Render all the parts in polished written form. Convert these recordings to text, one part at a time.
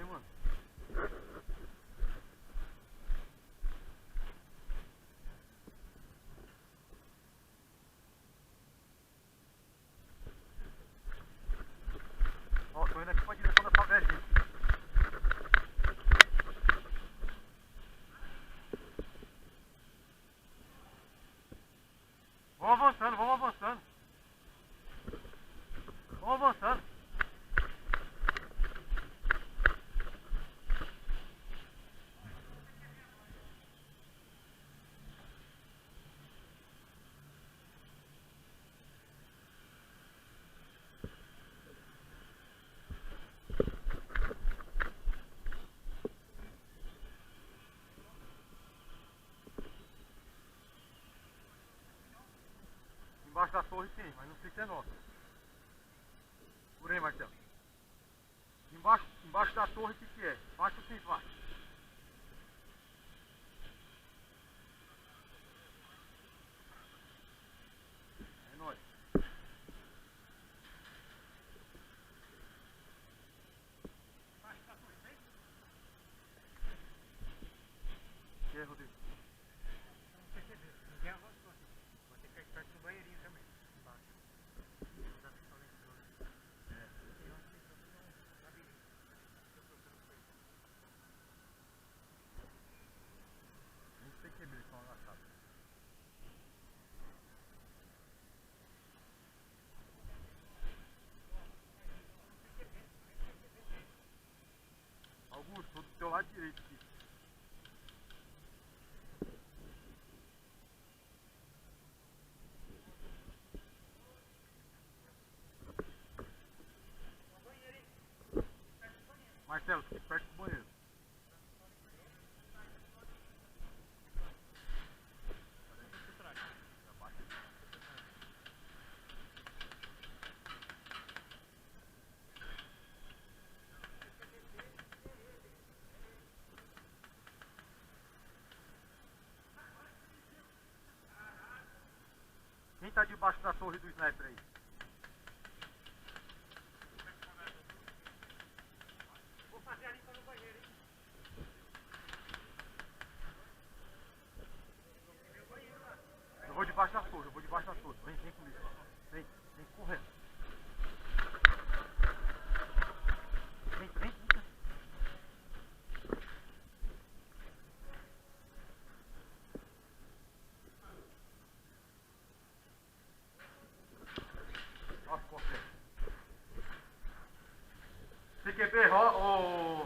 mano. Ó, tô indo aqui pra direção da favela. Vamos avançando, vamos avançando. Vamos avançando. Embaixo da torre sim, mas não sei se é nossa. Por aí, Marcelo. Embaixo da torre o que é? Embaixo ou sem embaixo? É nóis. E aí, Rodrigo? Não percebeu, ninguém avançou aqui. Vou ter que ficar esperto no banheirinho também, embaixo. Já que só lembrou, né? Tem umas pessoas que não labirinto. Eu procuro coisa. Nem sei que eles estão agachados. Augusto, tô do teu lado direito aqui. Marcelo, fique perto do banheiro. Quem tá debaixo da torre do sniper aí? Vou fazer a limpa no banheiro, hein? Eu vou debaixo da torre, Vem comigo. Vem correndo. Vem. Nossa, corre. CQB,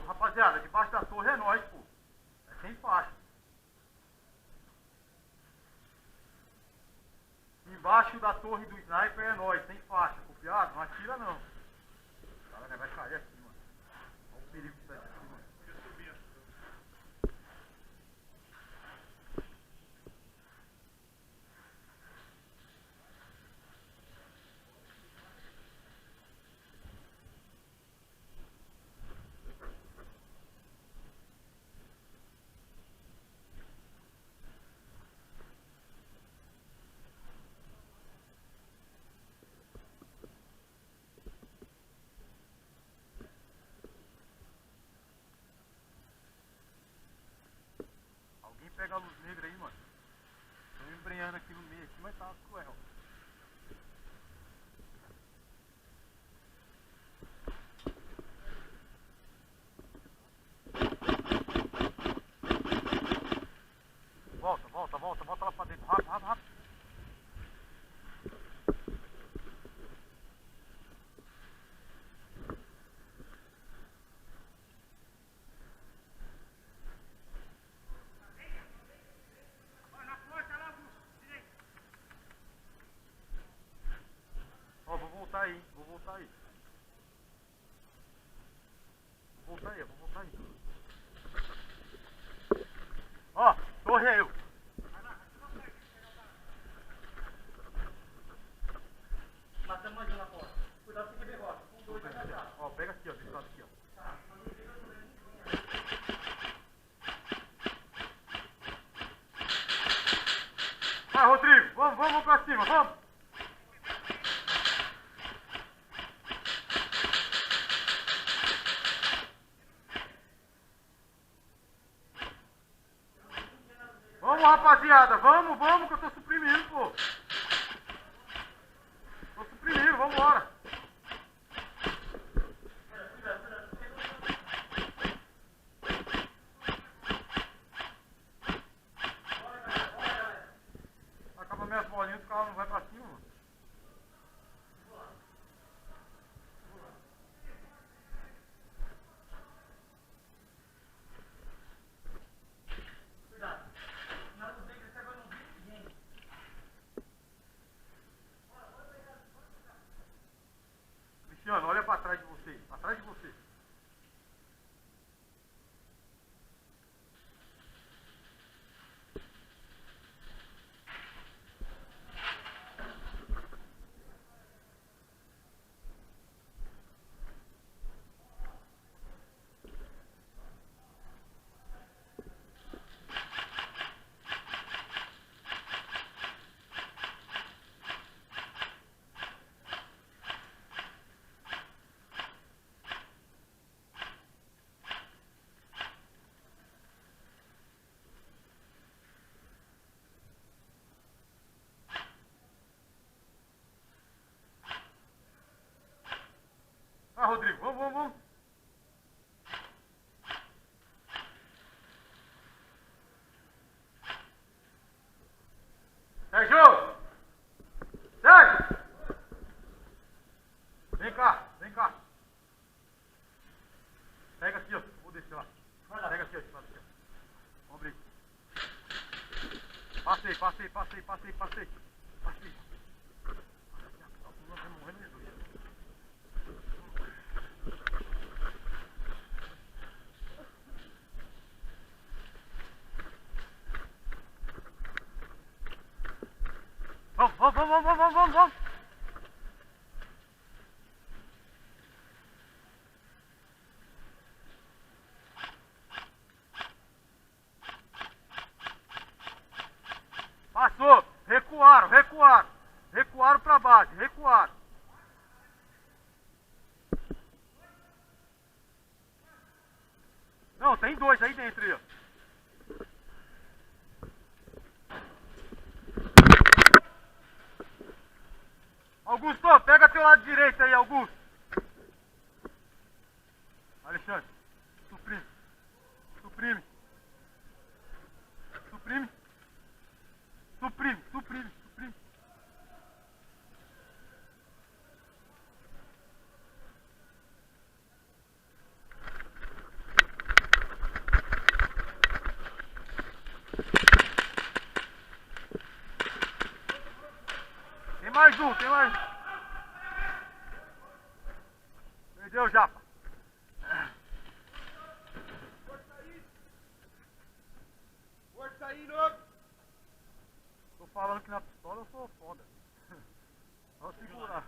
rapaziada, debaixo da torre é nóis, pô. É sem faixa. Embaixo da torre do sniper é nóis, sem faixa. Copiado? Não atira não. Cara, vai cair aqui, mano. Olha o perigo que tá aqui, mano. Alguém pega a luz negra aí, mano. Tô me embrenhando aqui no meio, aqui, mas tá cruel. Volta lá pra dentro. Rápido. Na porta lá, Augusto, direito. Ó, vou voltar aí. Vou voltar aí. Ó, torre é eu. Matamos mais um na porta. Cuidado que derrota. Um, dois, vai atrás. Ó, pega aqui, ó, desse lado aqui, ó. Vai, Rodrigo, vamos pra cima, vamos! Vamos, rapaziada. Vamos, vamos, que eu tô suprimindo, pô. Tô suprimindo, vambora. Acaba minhas bolinhas, o carro não vai pra cima, mano. Cristiano, olha pra trás de você. Pra trás de você. Ah, Rodrigo, vamos, vamos, vamos. Sérgio! Sérgio! Vem cá, vem cá. Pega aqui, ó. Vou descer lá. Pega aqui, ó. Vamos abrir. Passei. Passei. Vamos. Passou. Recuaram pra base. Recuaram. Não, tem dois aí dentro aí, ó. Augusto, pega teu lado direito aí, Augusto. Alexandre, suprime. Tem mais um. Perdeu, Japa. Força aí, louco! Tô falando que na pistola eu sou foda. Só segurar.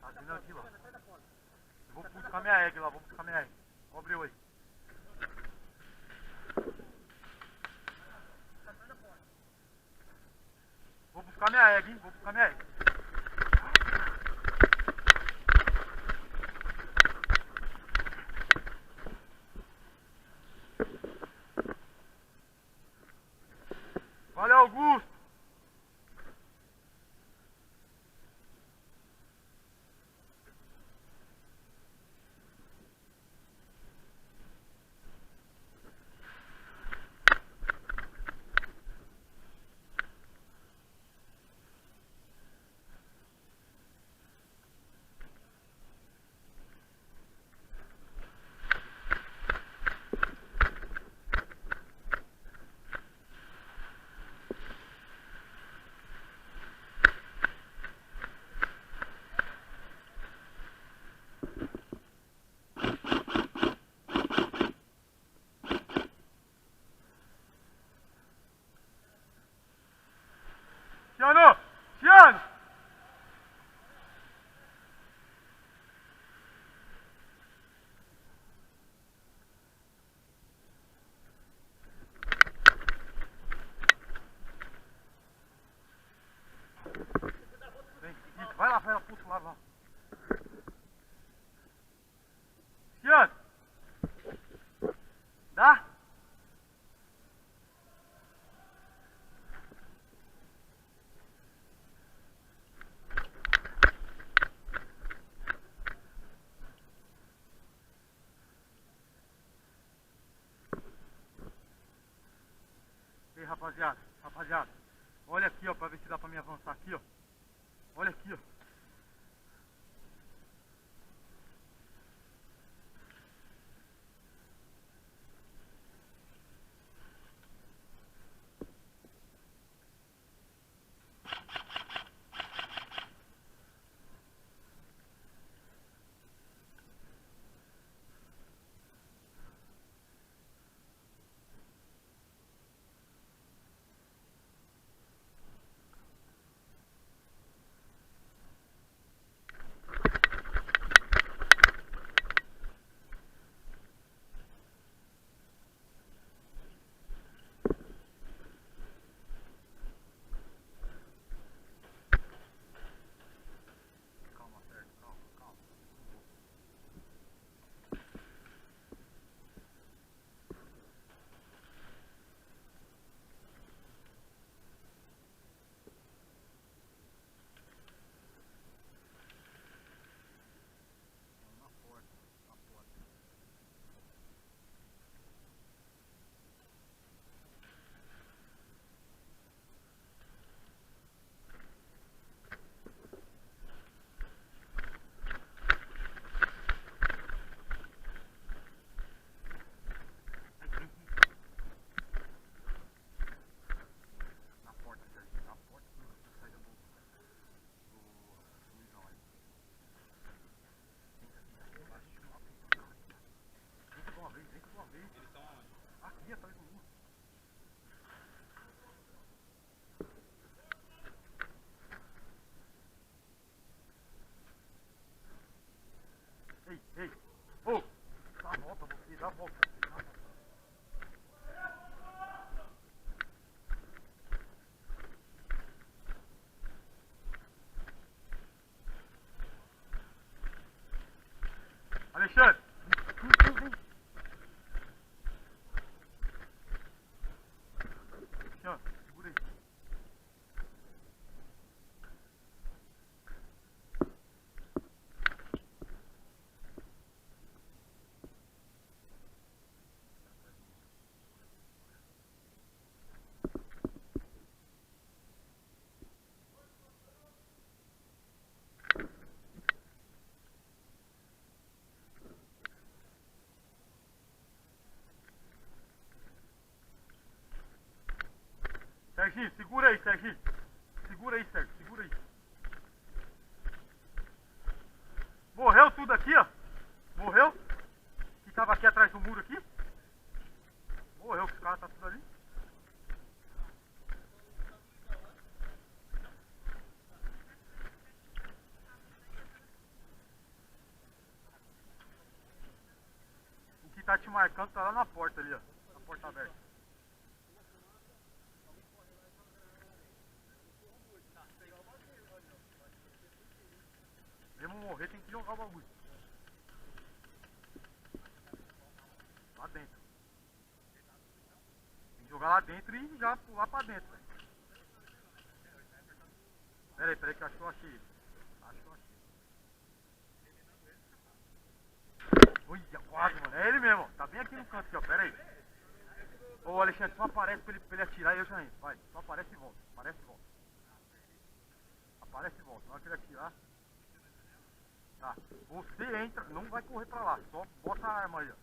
Tá vindo aqui, ó. Eu vou buscar minha egg lá, Abriu aí. Vou buscar minha egg, hein? Valeu, Augusto. Rapaziada, olha aqui, ó, pra ver se dá pra me avançar aqui, ó. Olha aqui, ó. Calma, certo, calma. Na porta. Na porta, Serginho, na porta da saída do Luizão aí. Vem de uma vez. Eles estão onde? Aqui, atrás do muro. Ei! Ô! Dá a volta, você, dá a volta. Alexandre! Vem. Alexandre, segura aí. Serginho, segura aí, Serginho. Segura aí, Sérgio, segura aí. Morreu tudo aqui, ó. Morreu? Que tava aqui atrás do muro aqui. Morreu, que os caras tá tudo ali. O que tá te marcando tá lá na porta ali, ó. Na porta aberta. Mesmo morrer tem que jogar o bagulho. Lá dentro. Tem que jogar lá dentro e já pular pra dentro, velho. Pera aí, que eu acho que eu achei ele. Olha, quase, mano. É ele mesmo, ó. Tá bem aqui no canto aqui, ó. Pera aí. Ô, Alexandre, só aparece pra ele atirar e eu já entro. Vai, só aparece e volta. Aparece e volta. Na hora que ele atirar. Tá. Você entra, não vai correr pra lá. Só bota a arma aí, ó.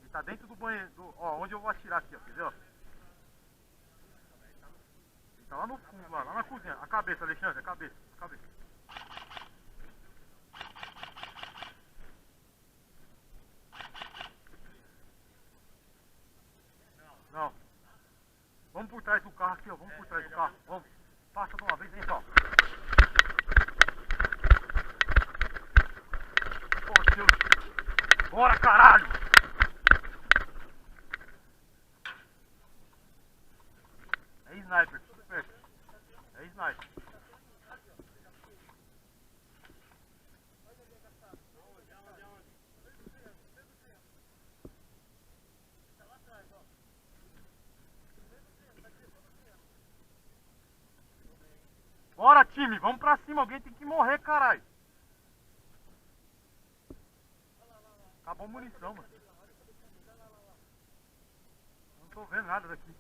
Ele tá dentro do banheiro. Ó, onde eu vou atirar aqui, ó. Entendeu? Ele tá lá no fundo, lá na cozinha. A cabeça, Alexandre, a cabeça. Não. Vamos por trás do carro aqui, ó. Vamos por trás do carro. Vamos. Passa de uma vez, vem só. Pô, Deus. Bora, caralho! É sniper, tudo perto. É sniper. Bora, time, vamos pra cima, alguém tem que morrer, caralho. Acabou a munição, mano. Não tô vendo nada daqui.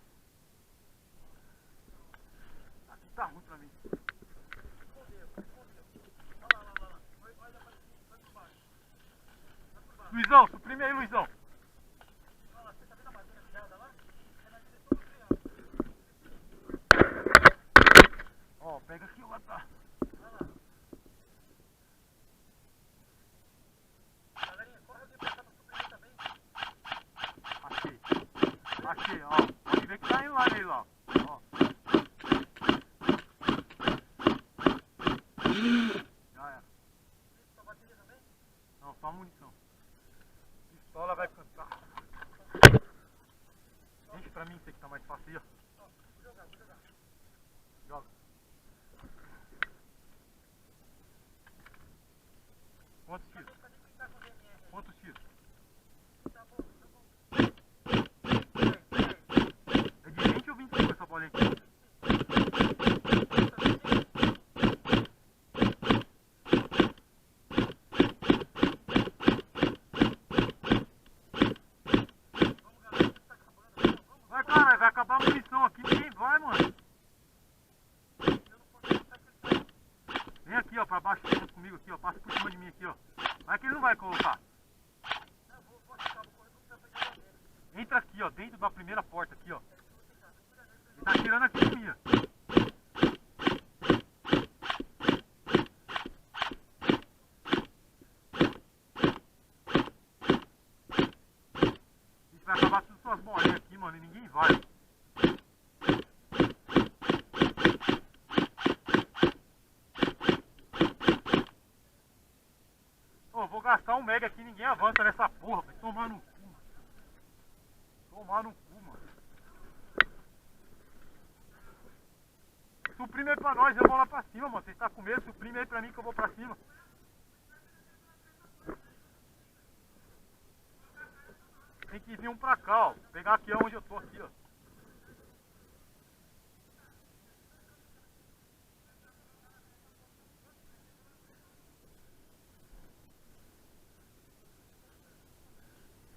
suprime aí, Luizão. Ó, pega aqui, ó, tá. Achei. Achei, ó. Pode ver que tá indo lá nele, ó. Ó. Já era. Não, só munição. Pistola vai cantar. Deixa pra mim, isso aqui tá mais fácil aí, ó. Joga. Quantos tiros? Quantos tiros? É de 20 ou 25 essa bolinha aqui? Vai, caralho, vai acabar a munição aqui, ninguém vai, mano. Vem aqui, ó, pra baixo junto comigo aqui, ó. Passa por cima de mim aqui, ó. Vai que ele não vai colocar. Entra aqui, ó, dentro da primeira porta aqui, ó. Ele tá tirando aqui de mim, ó. Isso vai acabar com suas bolinhas aqui, mano, e ninguém vai. Ô, vou gastar um mega aqui, ninguém avança nessa porra, vai tomar no cu. Tomar no cu, mano. Suprime aí pra nós, eu vou lá pra cima, mano. Vocês tá com medo? Suprime aí pra mim que eu vou pra cima. Tem que vir um pra cá, ó. Pegar aqui onde eu tô, aqui, ó.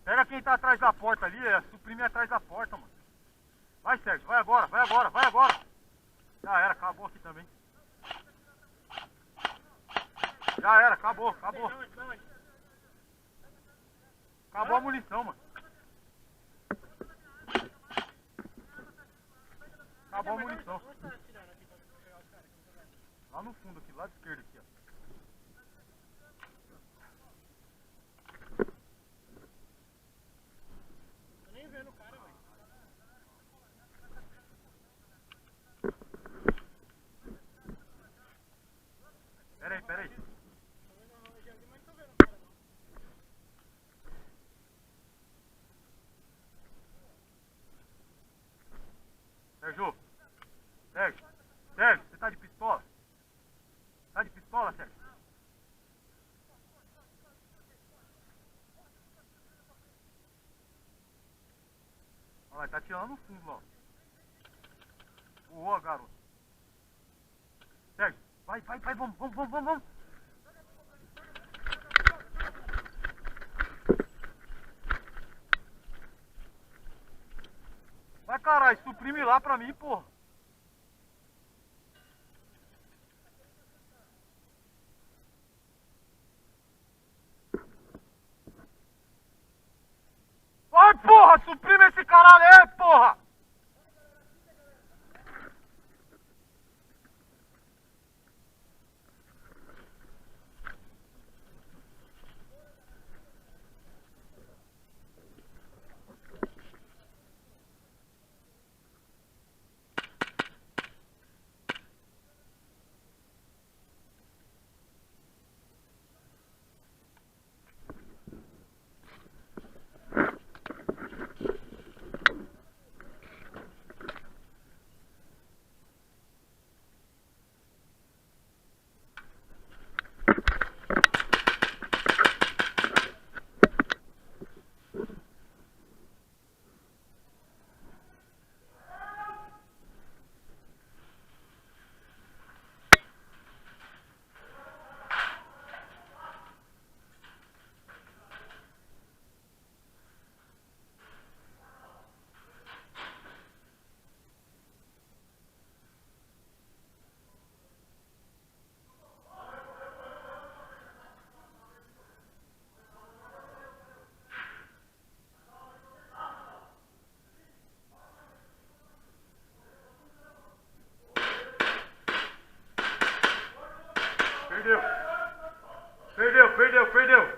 Pega quem tá atrás da porta ali, suprime atrás da porta, mano. Vai, Sérgio, vai agora, vai agora, vai agora. Já era, acabou aqui também. Já era, acabou, acabou. Acabou a munição, mano. Acabou a munição. Lá no fundo aqui, lado esquerdo aqui, ó. Tô nem vendo o cara, velho. Pera aí, pera aí. Tô vendo a loja ali, mas não tô vendo o cara, não. Sérgio. Sérgio. Sérgio, você tá de pistola? Tá de pistola, Sérgio? Olha lá, ele tá atirando no fundo, ó. Boa, garoto. Sérgio, vai, vai, vai, vamos, vamos, vamos, vamos, vamos. Vai, caralho, suprime lá pra mim, porra. Vai, porra, suprime esse caralho aí, porra. Perdeu. Perdeu, perdeu, perdeu.